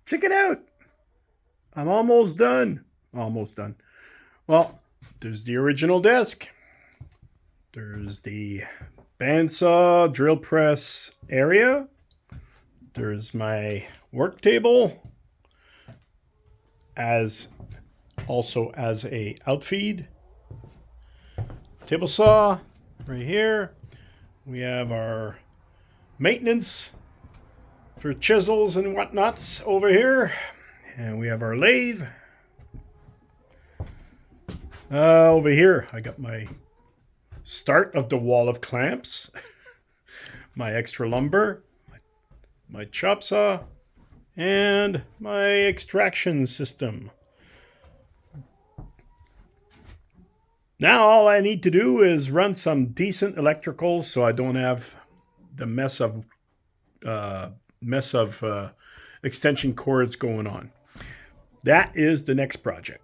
Check it out. I'm almost done. Almost done. Well, there's the original desk. There's the bandsaw drill press area. There's my work table as also as a outfeed. Table saw right here. We have our maintenance for chisels and whatnots over here. And we have our lathe. Over here, I got my start of the wall of clamps, my extra lumber, my chop saw, and my extraction system. Now all I need to do is run some decent electrical so I don't have the mess of extension cords going on. That is the next project.